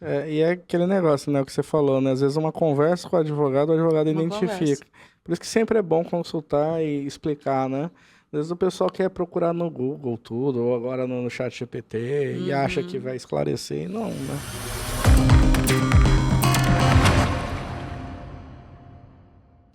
E é aquele negócio, né, o que você falou, né? Às vezes uma conversa com o advogado Uma conversa. identifica. Por isso que sempre é bom consultar e explicar, né? Às vezes o pessoal quer procurar no Google tudo, ou agora no chat GPT, e acha que vai Uhum. esclarecer, e não, né?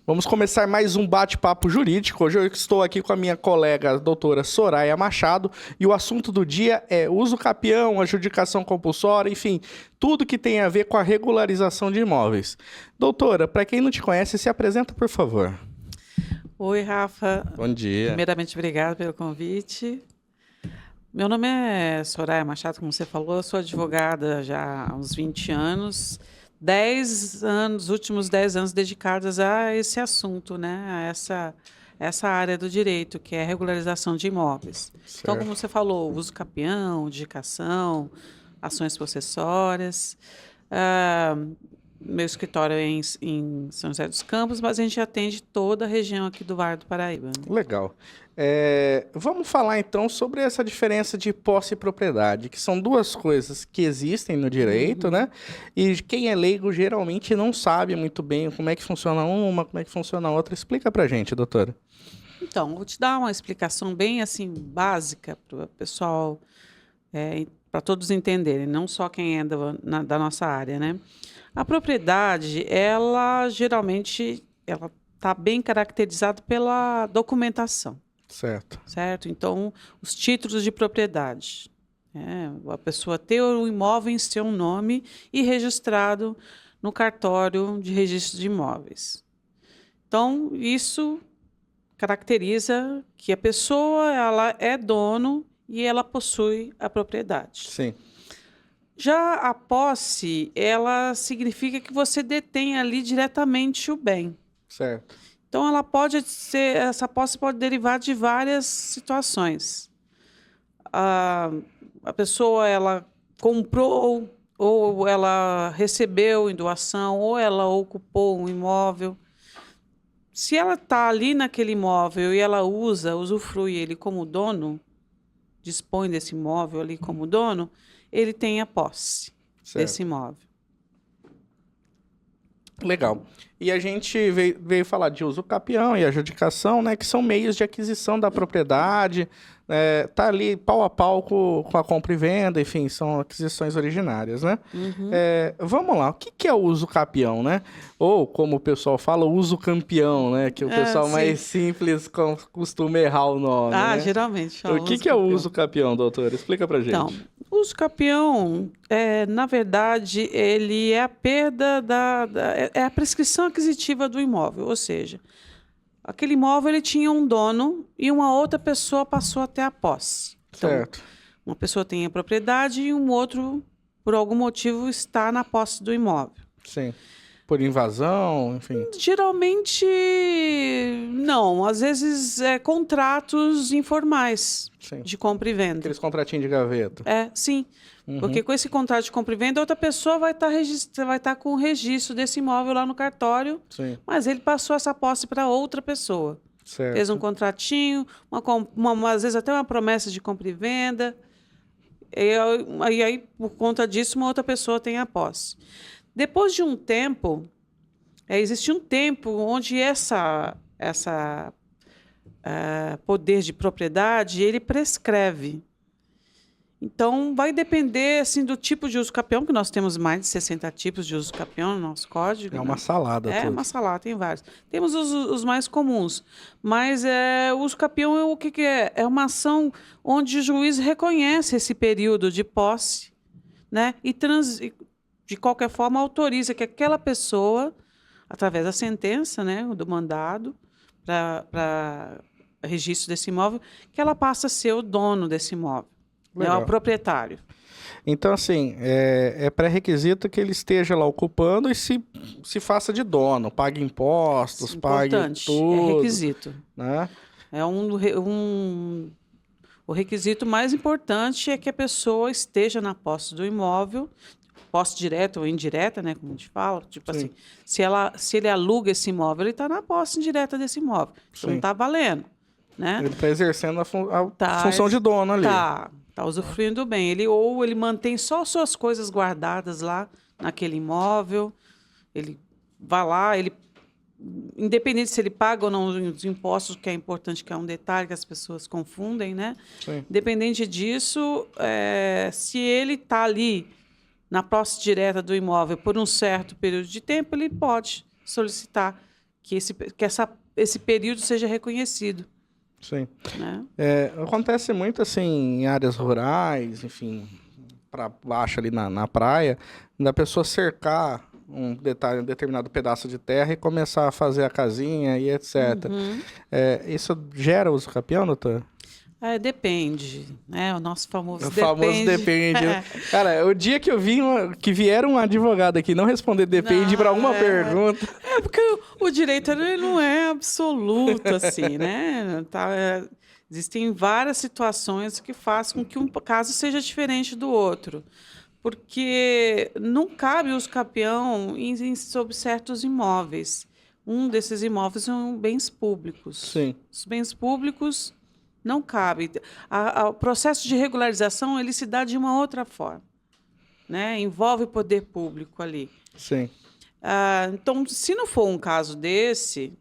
Vamos começar mais um bate-papo jurídico. Hoje eu estou aqui com a minha colega, a doutora Soraya Machado, e o assunto do dia é uso capião, adjudicação compulsória, enfim, tudo que tem a ver com a regularização de imóveis. Doutora, para quem não te conhece, se apresenta, por favor. Oi, Rafa. Bom dia. Primeiramente, obrigada pelo convite. Meu nome é Soraya Machado, como você falou, eu sou advogada já há uns 20 anos, 10 anos, últimos 10 anos dedicados a esse assunto, né? Essa área do direito, que é a regularização de imóveis. Então, como Certo. você falou, uso capião, adjudicação, ações possessórias. Ah, Meu escritório é em São José dos Campos, mas a gente atende toda a região aqui do Vale do Paraíba, né? Legal. Vamos falar então sobre essa diferença de posse e propriedade, que são duas coisas que existem no direito, Uhum. né? E quem é leigo geralmente não sabe muito bem como é que funciona uma, como é que funciona a outra. Explica pra gente, doutora. Então, vou te dar uma explicação bem assim básica para o pessoal, para todos entenderem, não só quem é da nossa área, né? A propriedade, ela geralmente, ela está bem caracterizada pela documentação, Certo. certo? Então, os títulos de propriedade, a pessoa ter o imóvel em seu nome e registrado no cartório de registro de imóveis. Então, isso caracteriza que a pessoa ela é dono e ela possui a propriedade. Sim, Já a posse, ela significa que você detém ali diretamente o bem. certo. Então, essa posse pode derivar de várias situações. A, a pessoa ela comprou ou ela recebeu em doação ou ela ocupou um imóvel. Se ela está ali naquele imóvel e ela usufrui ele como dono, dispõe desse imóvel ali como dono, ele tem a posse desse Certo. imóvel. Legal. E a gente veio falar de uso capião e adjudicação, né, que são meios de aquisição da propriedade, tá ali pau a pau com a compra e venda, enfim, são aquisições originárias, né? Uhum. Vamos lá, o que que é o uso capião, né? Ou, como o pessoal fala, o uso campeão, né? Que o pessoal Sim. mais simples costuma errar o nome, né? Geralmente O fala que uso que é o uso capião. capião, doutor? Explica pra Então, gente. o uso capião, na verdade, ele é a perda é a prescrição aquisitiva do imóvel, ou seja, aquele imóvel ele tinha um dono e uma outra pessoa passou a ter a posse. Então, Certo, uma pessoa tem a propriedade e um outro, por algum motivo, está na posse do imóvel. sim. Por invasão, enfim, Geralmente, não. Às vezes, contratos informais sim. de compra e venda. Aqueles contratinhos de gaveta. Sim. Uhum, Porque com esse contrato de compra e venda, outra pessoa vai estar com o registro desse imóvel lá no cartório, sim, mas ele passou essa posse para outra pessoa. Fez um certo. contratinho, às vezes até uma promessa de compra e venda, e aí, por conta disso, uma outra pessoa tem a posse. Depois de um tempo, existe um tempo onde essa poder de propriedade ele prescreve. Então, vai depender assim, do tipo de uso capião, que nós temos mais de 60 tipos de uso capião no nosso código, É né? uma salada É uma tudo. salada, tem vários. Temos os mais comuns, mas o uso capião o que é? É uma ação onde o juiz reconhece esse período de posse, né? E de qualquer forma autoriza que aquela pessoa, através da sentença, né, do mandado para registro desse imóvel, que ela passa a ser o dono desse imóvel, né, o Legal. proprietário. Então, assim, é pré-requisito que ele esteja lá ocupando e se faça de dono, pague impostos, pague Importante, é tudo, requisito. né? É o requisito mais importante é que a pessoa esteja na posse do imóvel, posse direta ou indireta, né, como a gente fala, tipo assim, Sim, se ele aluga esse imóvel, ele está na posse indireta desse imóvel, então não sim. está valendo. né? Ele está exercendo a Tá, função de dono ali. Tá usufruindo bem. Ele mantém só suas coisas guardadas lá naquele imóvel, ele vai lá, independente se ele paga ou não os impostos, que é importante, que é um detalhe que as pessoas confundem, né? Sim. Independente disso, se ele está ali na posse direta do imóvel por um certo período de tempo, ele pode solicitar que esse período seja reconhecido. Sim. Né? Acontece muito assim em áreas rurais, enfim, para baixo ali na praia, da pessoa cercar um determinado pedaço de terra e começar a fazer a casinha e etc. Isso gera uso capião, doutor? Depende, né? O nosso famoso O depende. famoso depende. Cara, o dia que eu vi que vieram um advogado aqui não responder depende para uma pergunta. Porque o direito ele não é absoluto, assim, né? Existem várias situações que fazem com que um caso seja diferente do outro. Porque não cabe uso capião sobre certos imóveis. Um desses imóveis são bens públicos. Sim. Os bens públicos não cabe. O processo de regularização ele se dá de uma outra forma, né? Envolve poder público ali. Sim. Então, se não for um caso desse,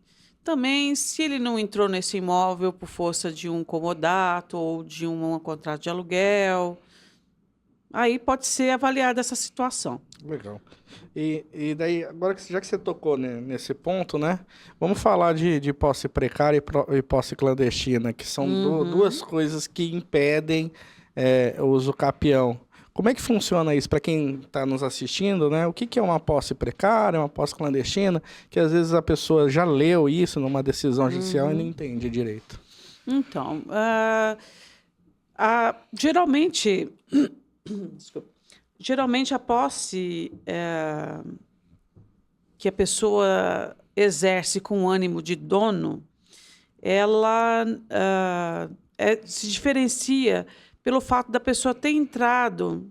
também, se ele não entrou nesse imóvel por força de um comodato ou de um contrato de aluguel, aí pode ser avaliada essa situação. Legal. E daí, agora já que você tocou nesse ponto, né? Vamos falar de posse precária e posse clandestina, que são duas coisas que impedem o uso capião. Como é que funciona isso para quem está nos assistindo, né? O que é uma posse precária, uma posse clandestina? Que às vezes a pessoa já leu isso numa decisão judicial e não entende direito. Então, geralmente... Desculpa. Geralmente, a posse que a pessoa exerce com ânimo de dono, ela se diferencia pelo fato da pessoa ter entrado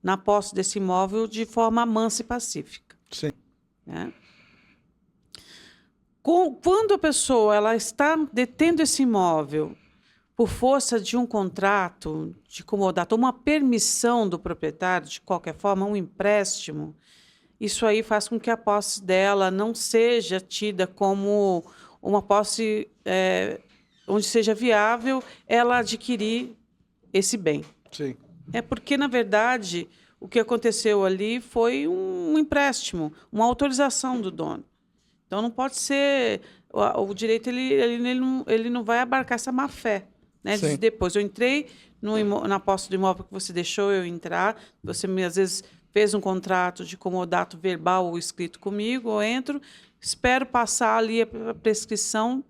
na posse desse imóvel de forma mansa e pacífica. Sim. Né? Quando a pessoa ela está detendo esse imóvel por força de um contrato de comodato, uma permissão do proprietário, de qualquer forma, um empréstimo, isso aí faz com que a posse dela não seja tida como uma posse onde seja viável ela adquirir esse bem. Sim. Porque, na verdade, o que aconteceu ali foi um empréstimo, uma autorização do dono. Então, não pode ser... O direito ele não vai abarcar essa má-fé. Né? Depois eu entrei na posse do imóvel que você deixou eu entrar, você às vezes fez um contrato de comodato verbal ou escrito comigo, eu entro, espero passar ali a prescrição,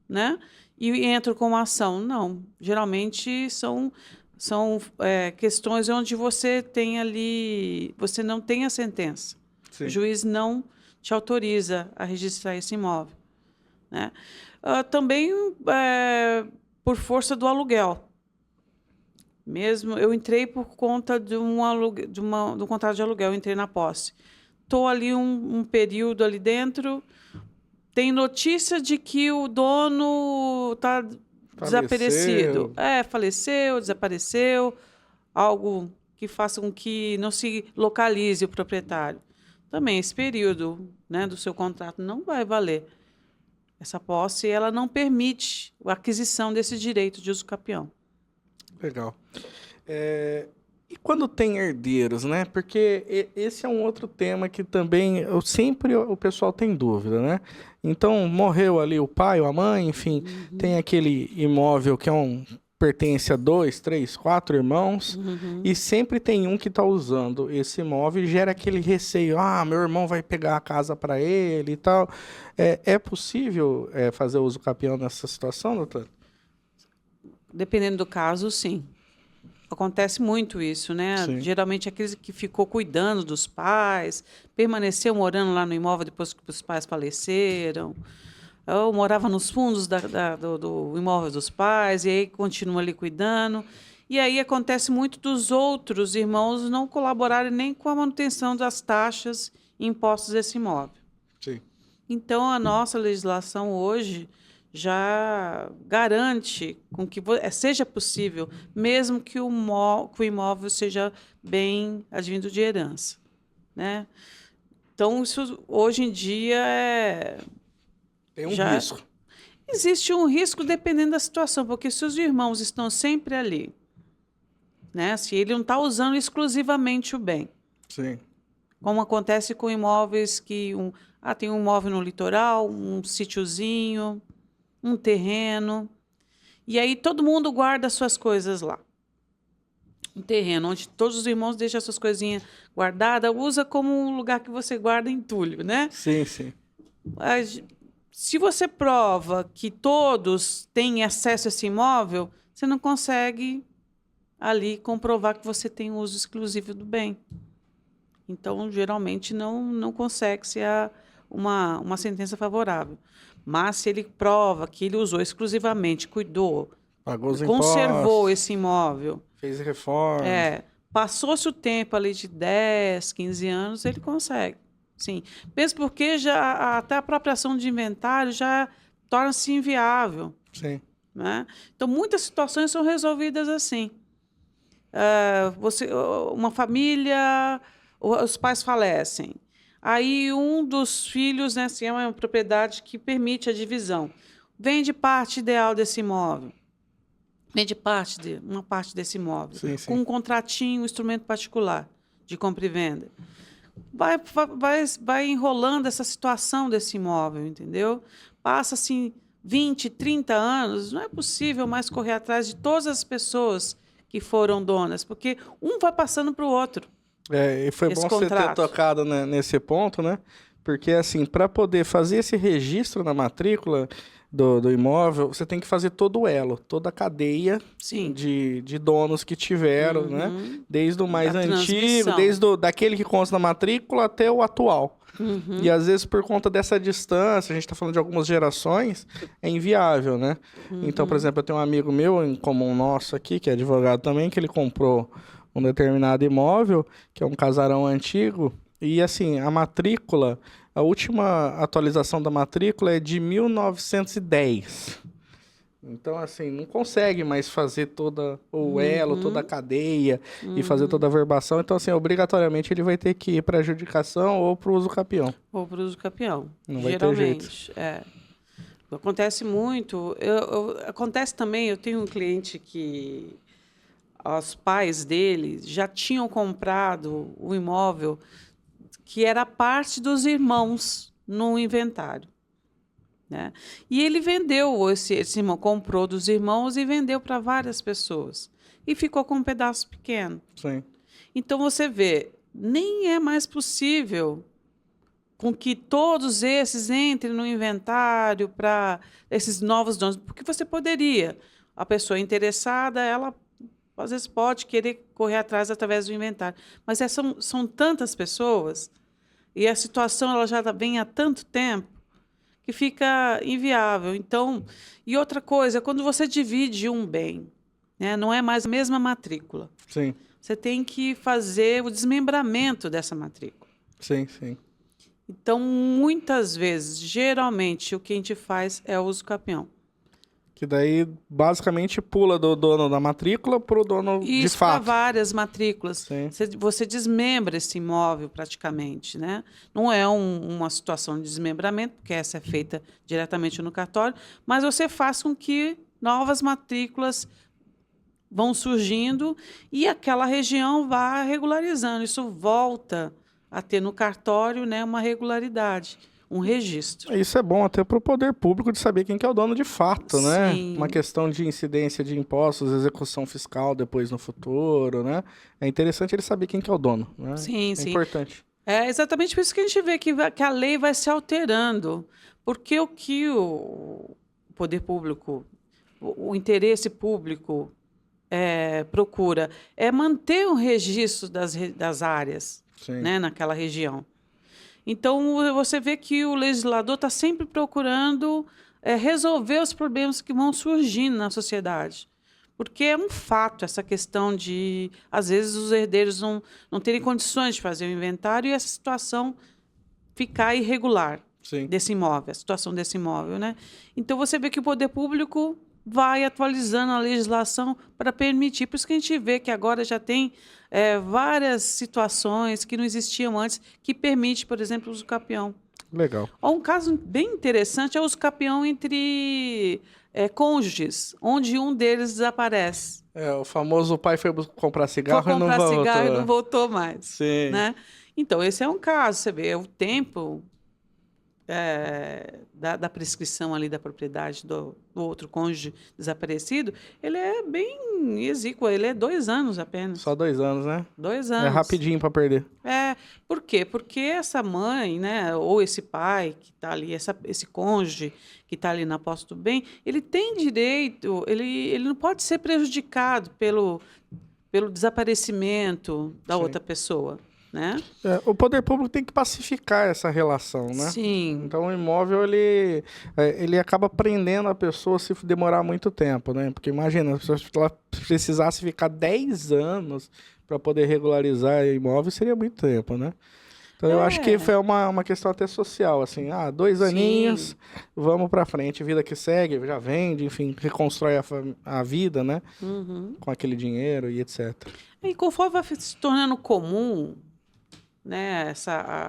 né? E entro com uma ação. Não, geralmente são questões onde você tem ali, você não tem a sentença. Sim. O juiz não te autoriza a registrar esse imóvel. Né? Também por força do aluguel. Mesmo eu entrei por conta de um contrato de aluguel, eu entrei na posse. Estou ali um período ali dentro, tem notícia de que o dono está desaparecido. Faleceu, desapareceu, algo que faça com que não se localize o proprietário. Também esse período, né, do seu contrato não vai valer. Essa posse ela não permite a aquisição desse direito de uso capião. Legal. E quando tem herdeiros, né? Porque esse é um outro tema que também sempre o pessoal tem dúvida, né? Então, morreu ali o pai ou a mãe, enfim, tem aquele imóvel que pertence a 2, 3, 4 irmãos, e sempre tem um que está usando esse imóvel e gera aquele receio, meu irmão vai pegar a casa para ele e tal. É possível fazer uso capião nessa situação, doutor? Dependendo do caso, sim. Acontece muito isso, né? Sim. Geralmente aqueles que ficou cuidando dos pais, permaneceu morando lá no imóvel depois que os pais faleceram, ou morava nos fundos do imóvel dos pais, e aí continua ali cuidando. E aí acontece muito dos outros irmãos não colaborarem nem com a manutenção das taxas e impostos desse imóvel. Sim. Então, a nossa legislação hoje já garante com que seja possível, mesmo que o imóvel seja bem advindo de herança, né? Então, isso hoje em dia Tem um risco. Existe um risco dependendo da situação, porque se os irmãos estão sempre ali, né? Se ele não está usando exclusivamente o bem. Sim. Como acontece com imóveis que tem um imóvel no litoral, um sítiozinho, um terreno, e aí todo mundo guarda as suas coisas lá. Um terreno onde todos os irmãos deixam as suas coisinhas guardadas, usa como um lugar que você guarda entulho, né? Sim, sim. Se você prova que todos têm acesso a esse imóvel, você não consegue ali comprovar que você tem uso exclusivo do bem. Então, geralmente, não consegue ser uma sentença favorável. Mas, se ele prova que ele usou exclusivamente, cuidou, Pagou os conservou impostos, esse imóvel, fez reforma. passou-se o tempo ali de 10, 15 anos, ele consegue. Sim. Mesmo porque até a própria ação de inventário já torna-se inviável. Sim. Né? Então, muitas situações são resolvidas assim. Uma família, os pais falecem. Aí um dos filhos, né, assim, é uma propriedade que permite a divisão. Vende parte ideal desse imóvel. Vende uma parte desse imóvel. Sim, sim. Com um contratinho, um instrumento particular de compra e venda. Vai enrolando essa situação desse imóvel, entendeu? Passa assim 20, 30 anos, não é possível mais correr atrás de todas as pessoas que foram donas, porque um vai passando para o outro. E foi bom você ter tocado, né, nesse ponto, né? Porque, assim, para poder fazer esse registro na matrícula do imóvel, você tem que fazer todo o elo, toda a cadeia de donos que tiveram, né? Desde o mais antigo, daquele que consta na matrícula até o atual. E às vezes, por conta dessa distância, a gente está falando de algumas gerações, é inviável, né? Então, por exemplo, eu tenho um amigo meu, em comum nosso aqui, que é advogado também, que ele comprou um determinado imóvel, que é um casarão antigo, e assim, a última atualização da matrícula é de 1910. Então, assim, não consegue mais fazer todo o elo, toda a cadeia e fazer toda a verbação. Então, assim, obrigatoriamente ele vai ter que ir para adjudicação ou para o uso capião. Ou para o uso capião. Não vai ter jeito. Acontece muito. Acontece também, eu tenho um cliente que os pais dele já tinham comprado o imóvel que era parte dos irmãos no inventário. Né? E ele vendeu, esse irmão comprou dos irmãos e vendeu para várias pessoas. E ficou com um pedaço pequeno. Sim. Então, você vê, nem é mais possível com que todos esses entrem no inventário para esses novos donos. Porque você poderia, a pessoa interessada, ela às vezes pode querer correr atrás através do inventário. Mas são tantas pessoas e a situação ela já vem há tanto tempo que fica inviável. Então, e outra coisa, quando você divide um bem, né, não é mais a mesma matrícula. Sim. Você tem que fazer o desmembramento dessa matrícula. Sim, sim. Então, muitas vezes, geralmente, o que a gente faz é o uso capião. Que daí, basicamente, pula do dono da matrícula para o dono de fato. Isso para várias matrículas. Sim. Você desmembra esse imóvel praticamente, né? Não é uma situação de desmembramento, porque essa é feita diretamente no cartório, mas você faz com que novas matrículas vão surgindo e aquela região vá regularizando. Isso volta a ter no cartório, né, uma regularidade. Um registro. Isso é bom até para o poder público de saber quem que é o dono de fato, né? Sim. Uma questão de incidência de impostos, execução fiscal depois no futuro, né? É interessante ele saber quem que é o dono, né? Sim, é importante. É exatamente por isso que a gente vê que a lei vai se alterando. Porque o que o poder público, o interesse público procura é manter o registro das áreas, né, naquela região. Então, você vê que o legislador está sempre procurando resolver os problemas que vão surgindo na sociedade. Porque é um fato essa questão de, às vezes, os herdeiros não terem condições de fazer o inventário e essa situação ficar irregular. Sim. desse imóvel, a situação desse imóvel, né? Então você vê que o poder público vai atualizando a legislação para permitir. Por isso que a gente vê que agora já tem várias situações que não existiam antes que permite, por exemplo, o uso capião. Legal. Um caso bem interessante é o uso capião entre cônjuges, onde um deles desaparece. O famoso pai foi comprar cigarro Foi e não comprar voltou. cigarro e não voltou mais. Sim. Né? Então, esse é um caso. Você vê, o tempo da prescrição ali da propriedade do outro cônjuge desaparecido, ele é bem exíguo, ele é 2 anos apenas. Só 2 anos, né? 2 É anos. rapidinho para perder. Por quê? Porque essa mãe, né, ou esse pai que está ali, esse cônjuge que está ali na posse do bem, ele tem direito, ele não pode ser prejudicado pelo desaparecimento da Sim. outra pessoa, né? O poder público tem que pacificar essa relação, né? Sim. Então o imóvel ele acaba prendendo a pessoa se demorar muito tempo, né? Porque imagina, se ela precisasse ficar 10 anos para poder regularizar o imóvel, seria muito tempo, né? Então eu acho que foi uma questão até social, assim, 2 aninhos, vamos para frente, vida que segue, já vende, enfim, reconstrói a vida, né? Uhum. Com aquele dinheiro e etc. E conforme vai se tornando comum, né,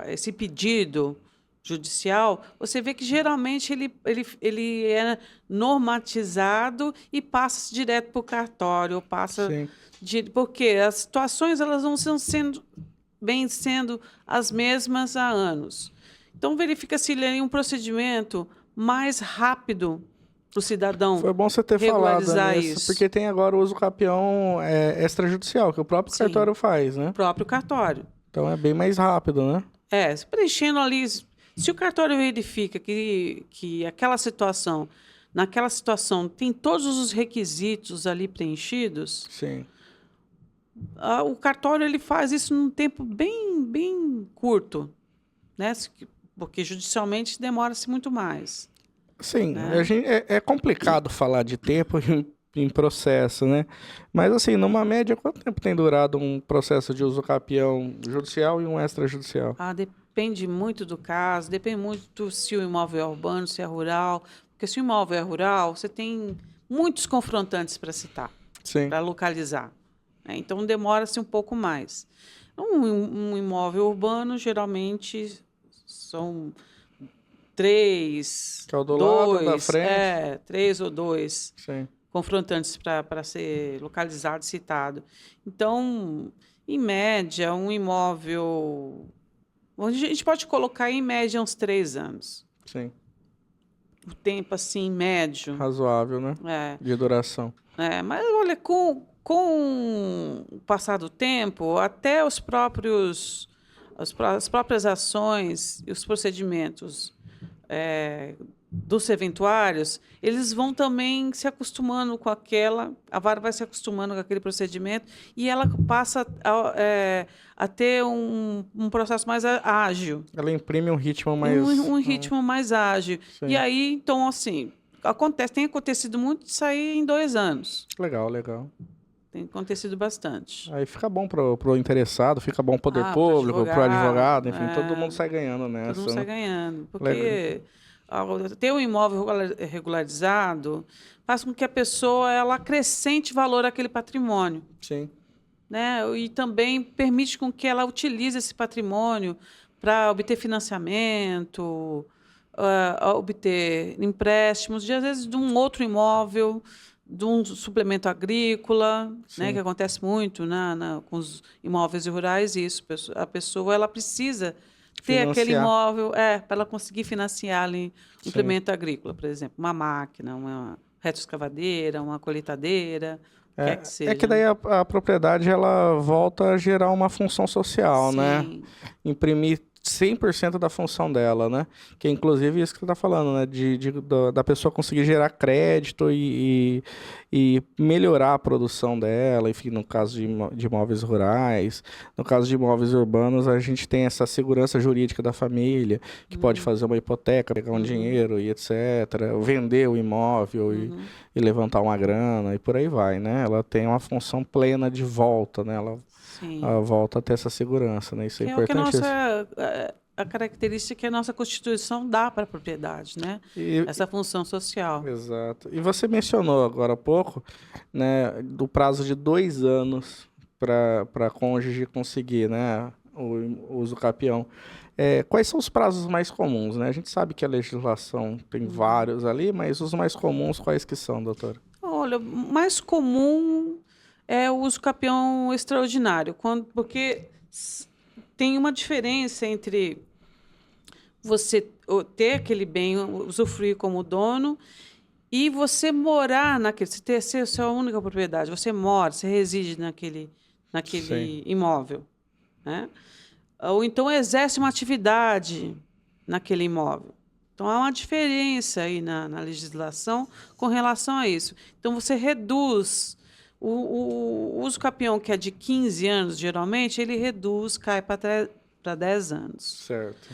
esse pedido judicial, você vê que geralmente ele é normatizado e passa direto para o cartório, Sim. porque as situações elas vão sendo as mesmas há anos. Então verifica-se ali um procedimento mais rápido para o cidadão. Foi bom você ter falado regularizar nisso, isso. porque tem agora o uso capião extrajudicial, que o próprio Sim. cartório faz, né? O próprio cartório. Então é bem mais rápido, né? Preenchendo ali. Se o cartório verifica que naquela situação, tem todos os requisitos ali preenchidos, Sim. o cartório ele faz isso num tempo bem, bem curto, né? Porque judicialmente demora-se muito mais. Sim, Né? é complicado falar de tempo em processo, né? Mas assim, numa média, quanto tempo tem durado um processo de uso capião judicial e um extrajudicial? Depende muito do caso, depende muito se o imóvel é urbano, se é rural. Porque se o imóvel é rural, você tem muitos confrontantes para citar, Sim. para localizar. Então, demora-se um pouco mais. Um imóvel urbano, geralmente, são 3, Que é o do lado, da frente. 3 ou 2 Sim. confrontantes para ser localizado e citado. Então, em média, um imóvel... A gente pode colocar, em média, uns 3 anos. Sim. O tempo, assim, médio. Razoável, né? De duração. Mas, olha, com o passar do tempo, até as próprias ações e os procedimentos dos serventuários, eles vão também se acostumando com a vara vai se acostumando com aquele procedimento e ela passa a ter um processo mais ágil. Ela imprime um ritmo mais... Um ritmo mais ágil. Sim. E aí, então, assim, tem acontecido muito de sair em 2 anos. Legal. Tem acontecido bastante. Aí fica bom pro interessado, fica bom pro poder público, pro advogado, enfim, todo mundo sai ganhando nessa. Todo mundo sai né? ganhando. Porque ter um imóvel regularizado faz com que a pessoa ela acrescente valor àquele patrimônio. Sim. Né? E também permite com que ela utilize esse patrimônio para obter financiamento, obter empréstimos, às vezes de um outro imóvel, de um suplemento agrícola, né, que acontece muito com os imóveis rurais, isso. A pessoa ela precisa ter aquele imóvel para ela conseguir financiar ali um implemento agrícola, por exemplo, uma máquina, uma retroescavadeira, uma colheitadeira, quer que seja. Que daí a propriedade ela volta a gerar uma função social, né? Imprimir 100% da função dela, né? Que é inclusive isso que você está falando, né? Da pessoa conseguir gerar crédito e melhorar a produção dela, enfim, no caso de imóveis rurais, no caso de imóveis urbanos, a gente tem essa segurança jurídica da família, que pode fazer uma hipoteca, pegar um dinheiro e etc., vender o imóvel e levantar uma grana e por aí vai, né? Ela tem uma função plena de volta, né? Ela volta a ter essa segurança, né? Isso é importante. a característica que a nossa Constituição dá para a propriedade, né? Essa função social. Exato. E você mencionou agora há pouco, né, do prazo de 2 anos para cônjuge conseguir, né, o uso capião. Quais são os prazos mais comuns, né? A gente sabe que a legislação tem vários ali, mas os mais comuns quais que são, doutora? Olha, o mais comum é o uso capião extraordinário, porque tem uma diferença entre você ter aquele bem, usufruir como dono, e você morar naquele, ser a sua única propriedade. Você mora, você reside naquele imóvel, né? Ou então exerce uma atividade naquele imóvel. Então, há uma diferença aí na legislação com relação a isso. Então, você reduz o uso capião, que é de 15 anos, geralmente, ele reduz, cai para 10 anos. Certo.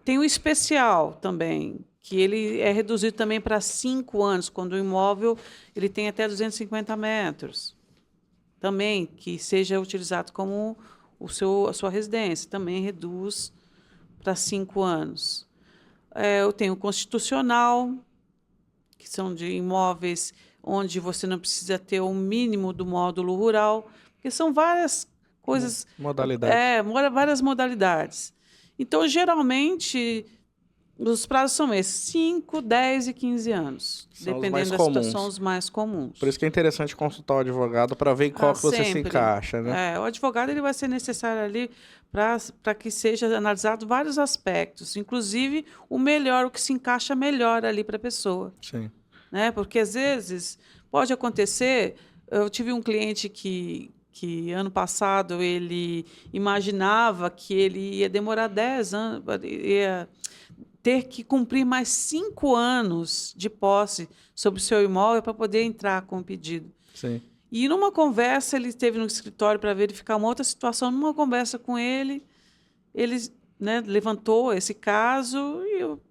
Tem o especial também, que ele é reduzido também para 5 anos, quando o imóvel ele tem até 250 metros. Também, que seja utilizado como a sua residência, também reduz para 5 anos. Eu tenho o constitucional, que são de imóveis onde você não precisa ter o mínimo do módulo rural, porque são várias coisas... Modalidades. Várias modalidades. Então, geralmente, os prazos são esses, 5, 10 e 15 anos. São dependendo da situação, os mais comuns. Por isso que é interessante consultar o advogado para ver em qual que você se sempre. encaixa, né? O advogado ele vai ser necessário ali para que seja analisado vários aspectos, inclusive o que se encaixa melhor ali para a pessoa. Sim. Né? Porque, às vezes, pode acontecer... Eu tive um cliente que ano passado ele imaginava que ele ia demorar 10 anos, ia ter que cumprir mais 5 anos de posse sobre o seu imóvel para poder entrar com o pedido. Sim. E numa conversa, ele esteve no escritório para verificar uma outra situação. Numa conversa com ele, né, levantou esse caso e eu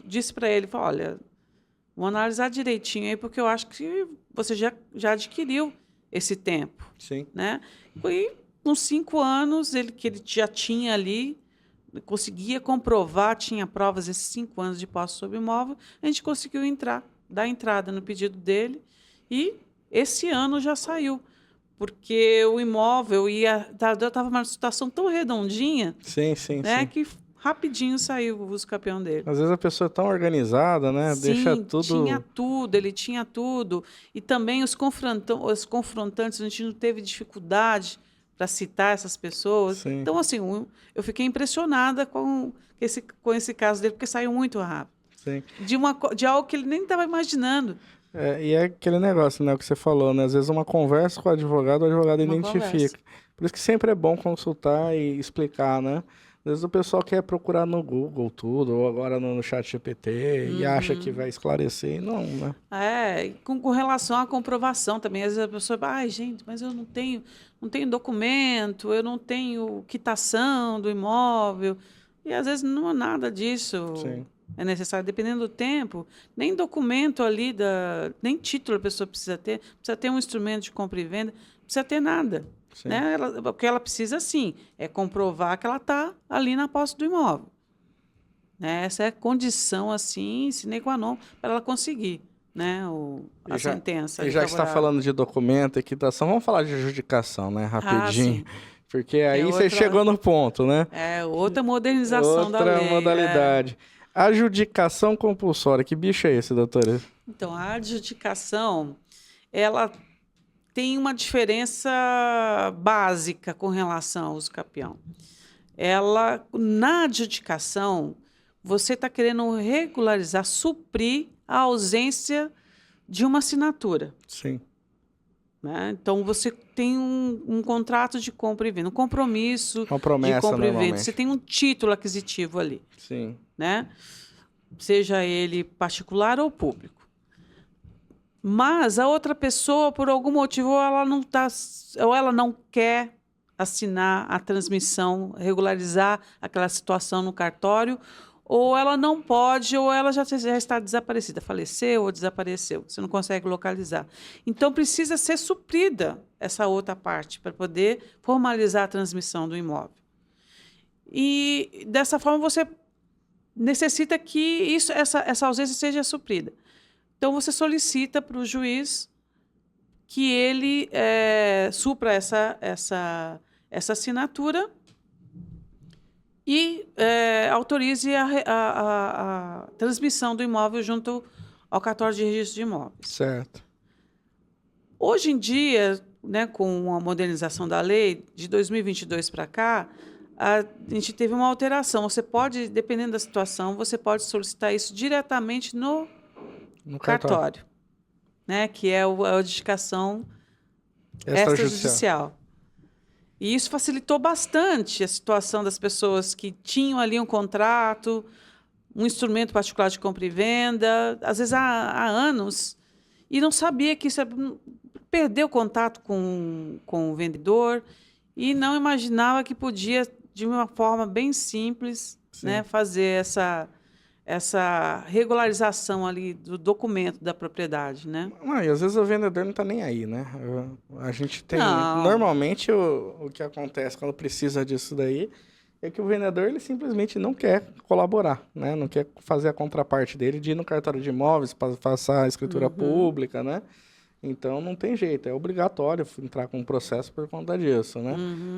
disse para ele, olha, vou analisar direitinho aí, porque eu acho que você já adquiriu esse tempo. Sim. Né? E com 5 anos, que ele já tinha ali, conseguia comprovar, tinha provas desses 5 anos de posse sobre o imóvel, a gente conseguiu dar entrada no pedido dele e esse ano já saiu, porque o imóvel estava numa situação tão redondinha, Sim, né, sim. que rapidinho saiu o uso capião dele. Às vezes a pessoa é tão organizada, né? Sim, deixa tudo... ele tinha tudo. E também os confrontantes, a gente não teve dificuldade para citar essas pessoas. Sim. Então, assim, eu fiquei impressionada com esse caso dele, porque saiu muito rápido. Sim. De algo que ele nem estava imaginando. E é aquele negócio, né, o que você falou, né? Às vezes uma conversa com o advogado identifica. Conversa. Por isso que sempre é bom consultar e explicar, né? Às vezes o pessoal quer procurar no Google tudo, ou agora no chat GPT, e acha que vai esclarecer, e não, né? Com relação à comprovação também. Às vezes a pessoa gente, mas eu não tenho documento, eu não tenho quitação do imóvel. E às vezes não é nada disso. Sim. É necessário, dependendo do tempo, nem documento ali, nem título a pessoa precisa ter um instrumento de compra e venda, não precisa ter nada. Né? O que ela precisa, sim, é comprovar que ela está ali na posse do imóvel. Né? Essa é a condição, assim, sine qua non, para ela conseguir, né, a sentença. E já que está falando de documento e quitação, vamos falar de adjudicação, né? Rapidinho. Sim. Porque aí você chegou no ponto, né? Outra modernização da lei. Outra modalidade. Adjudicação compulsória. Que bicho é esse, doutora? Então, a adjudicação, ela tem uma diferença básica com relação ao uso capião. Na adjudicação, você está querendo regularizar, suprir a ausência de uma assinatura. Sim. Né? Então, você tem um contrato de compra e venda, um compromisso uma promessa, de compra e venda. Você tem um título aquisitivo ali. Sim. Né? Seja ele particular ou público. Mas a outra pessoa, por algum motivo, ela não quer assinar a transmissão, regularizar aquela situação no cartório, ou ela não pode, ou ela já está desaparecida, faleceu ou desapareceu, você não consegue localizar. Então, precisa ser suprida essa outra parte para poder formalizar a transmissão do imóvel. E dessa forma você necessita que essa ausência seja suprida. Então você solicita para o juiz que ele supra essa assinatura e autorize a transmissão do imóvel junto ao cartório de registro de imóveis. Certo. Hoje em dia, né, com a modernização da lei, de 2022 para cá, a gente teve uma alteração. Você pode, dependendo da situação, você pode solicitar isso diretamente no cartório, né, que é a adjudicação extrajudicial. E isso facilitou bastante a situação das pessoas que tinham ali um contrato, um instrumento particular de compra e venda, às vezes há anos, e não sabia que isso perdeu contato com o vendedor e não imaginava que podia, de uma forma bem simples, né, fazer essa regularização ali do documento da propriedade, né? E às vezes o vendedor não está nem aí, né? A gente tem... Não. Normalmente, o que acontece quando precisa disso daí é que o vendedor ele simplesmente não quer colaborar, né? Não quer fazer a contraparte dele de ir no cartório de imóveis para passar a escritura pública, né? Então, não tem jeito. É obrigatório entrar com um processo por conta disso, né?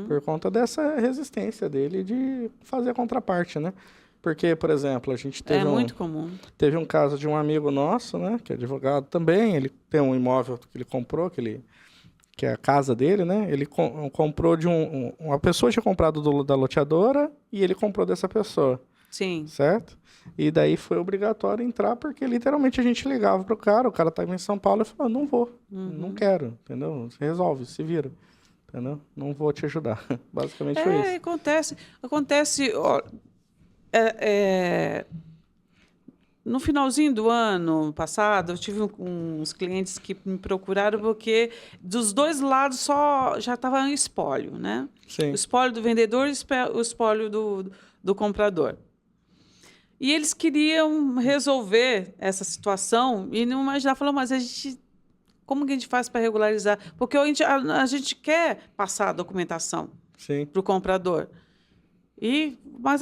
Por conta dessa resistência dele de fazer a contraparte, né? Porque, por exemplo, a gente teve muito comum. Teve um caso de um amigo nosso, né? Que é advogado também. Ele tem um imóvel que ele comprou, que é a casa dele, né? Ele comprou de uma pessoa tinha comprado da loteadora e ele comprou dessa pessoa. Sim. Certo? E daí foi obrigatório entrar porque literalmente a gente ligava pro cara, o cara estava em São Paulo e falou, não vou, não quero, entendeu? Resolve, se vira, entendeu? Não vou te ajudar. Basicamente foi isso. Acontece, ó, no finalzinho do ano passado, eu tive uns clientes que me procuraram porque dos dois lados já estava um espólio, né? Sim. O espólio do vendedor e o espólio do comprador. E eles queriam resolver essa situação e não imaginavam, falaram, mas como que a gente faz para regularizar? Porque a gente quer passar a documentação para o comprador. Mas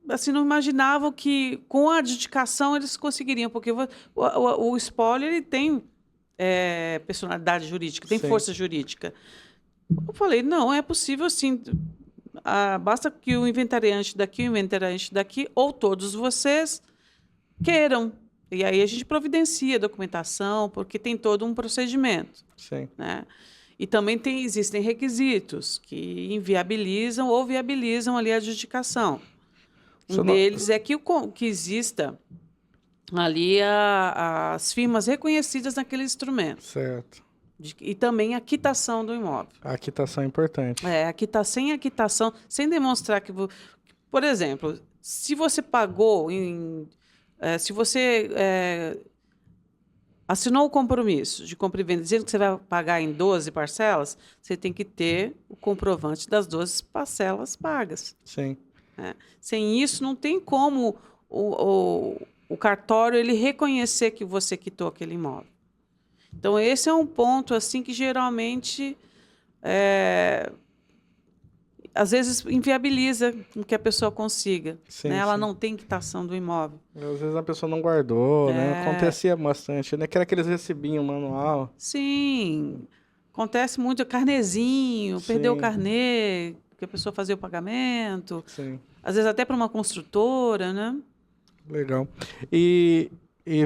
assim, não imaginavam que com a adjudicação eles conseguiriam, porque o espólio ele tem personalidade jurídica, tem força jurídica. Eu falei, não, é possível sim. Basta que o inventariante daqui, ou todos vocês queiram. E aí a gente providencia a documentação, porque tem todo um procedimento. Sim. Né? E também existem requisitos que inviabilizam ou viabilizam ali a adjudicação. Um deles é que exista ali as firmas reconhecidas naquele instrumento. Certo. E também a quitação do imóvel. A quitação é importante. Sem a quitação, sem demonstrar que... Por exemplo, se você pagou... se você assinou o compromisso de compra e venda, dizendo que você vai pagar em 12 parcelas, você tem que ter o comprovante das 12 parcelas pagas. Sim. Sem isso, não tem como o cartório ele reconhecer que você quitou aquele imóvel. Então, esse é um ponto assim que geralmente, às vezes, inviabiliza que a pessoa consiga. Sim, né? Ela sim. não tem quitação do imóvel. Às vezes a pessoa não guardou, né? Acontecia bastante, né? Que era aqueles recibinhos manual. Sim, acontece muito. Carnezinho, perdeu o carnê, que a pessoa fazia o pagamento. Sim. Às vezes até para uma construtora, né? Legal. E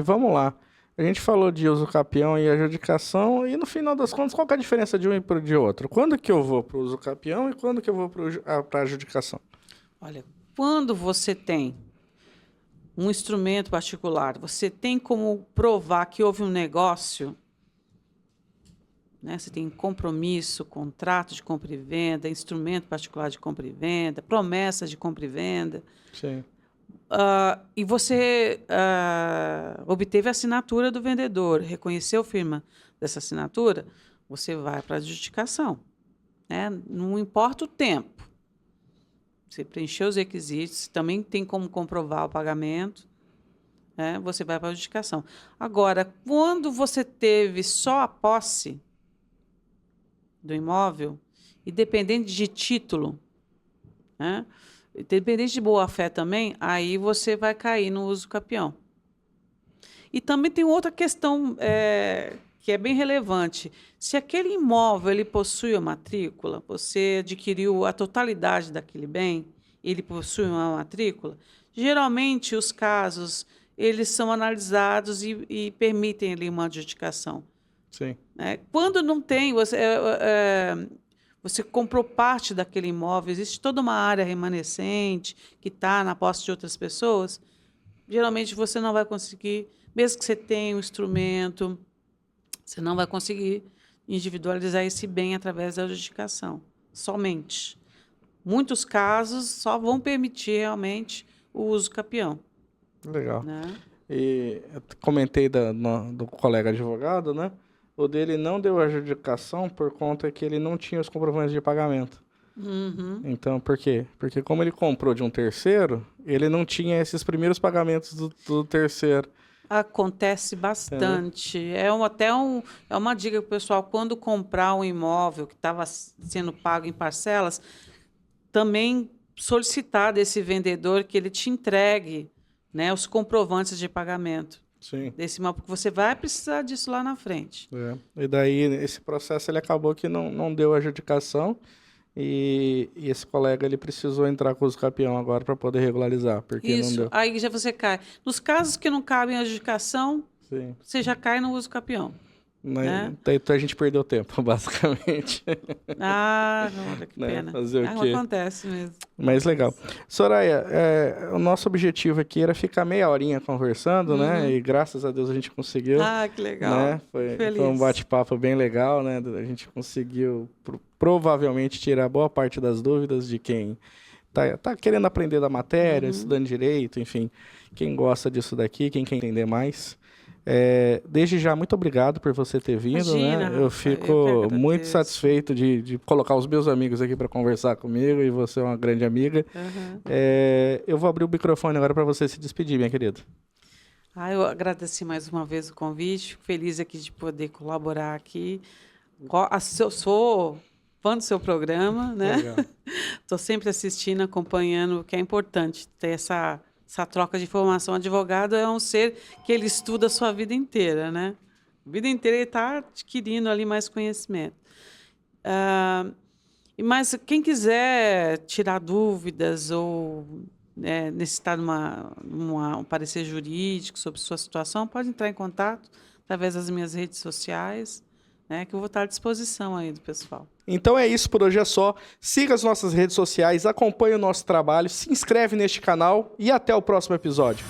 vamos lá. A gente falou de uso capião e adjudicação, e no final das contas, qual que é a diferença de um e de outro? Quando que eu vou para o uso capião e quando que eu vou para a adjudicação? Olha, quando você tem um instrumento particular, você tem como provar que houve um negócio, né? Você tem compromisso, contrato de compra e venda, instrumento particular de compra e venda, promessa de compra e venda. Sim. E você obteve a assinatura do vendedor, reconheceu a firma dessa assinatura, você vai para a adjudicação. Né? Não importa o tempo. Você preencheu os requisitos, também tem como comprovar o pagamento, né? Você vai para a adjudicação. Agora, quando você teve só a posse do imóvel, independente de título, né? independente de boa-fé também, aí você vai cair no uso capião. E também tem outra questão que é bem relevante. Se aquele imóvel ele possui a matrícula, você adquiriu a totalidade daquele bem, ele possui uma matrícula, geralmente os casos eles são analisados e permitem ali uma adjudicação. Sim. Né? Quando não tem, você comprou parte daquele imóvel, existe toda uma área remanescente que está na posse de outras pessoas, geralmente você não vai conseguir, mesmo que você tenha um instrumento, você não vai conseguir individualizar esse bem através da adjudicação, somente. Muitos casos só vão permitir realmente o uso capião. Legal. Né? E eu comentei do colega advogado, né? O dele não deu adjudicação por conta que ele não tinha os comprovantes de pagamento. Uhum. Então, por quê? Porque como ele comprou de um terceiro, ele não tinha esses primeiros pagamentos do terceiro. Acontece bastante. É uma dica para o pessoal, quando comprar um imóvel que estava sendo pago em parcelas, também solicitar desse vendedor que ele te entregue, né, os comprovantes de pagamento. Sim. Desse imóvel, porque você vai precisar disso lá na frente. E daí, esse processo, ele acabou que não deu adjudicação e esse colega, ele precisou entrar com o uso capião agora para poder regularizar, porque Isso, não deu. aí já você cai. Nos casos que não cabem a adjudicação, Sim. você já cai no uso capião. Né? Então a gente perdeu tempo, basicamente. Ah, não, que pena. Fazer o quê? Acontece mesmo. Mas legal. Soraya, o nosso objetivo aqui era ficar meia horinha conversando, né? E graças a Deus a gente conseguiu. Ah, que legal. Né? Foi um bate-papo bem legal, né? A gente conseguiu provavelmente tirar boa parte das dúvidas de quem tá querendo aprender da matéria, estudando direito, enfim. Quem gosta disso daqui, quem quer entender mais. Desde já, muito obrigado por você ter vindo. Imagina, né? Eu fico muito satisfeito de colocar os meus amigos aqui para conversar comigo e você é uma grande amiga. Eu vou abrir o microfone agora para você se despedir, minha querida. Eu agradeci mais uma vez o convite, fico feliz aqui de poder colaborar aqui. Eu sou fã do seu programa, né? Estou sempre assistindo, acompanhando, o que é importante ter essa troca de informação. O advogado é um ser que ele estuda a sua vida inteira, né? A vida inteira ele está adquirindo ali mais conhecimento. Mas quem quiser tirar dúvidas ou necessitar de um parecer jurídico sobre sua situação, pode entrar em contato através das minhas redes sociais, né, que eu vou estar à disposição aí do pessoal. Então é isso, por hoje é só. Siga as nossas redes sociais, acompanhe o nosso trabalho, se inscreve neste canal e até o próximo episódio.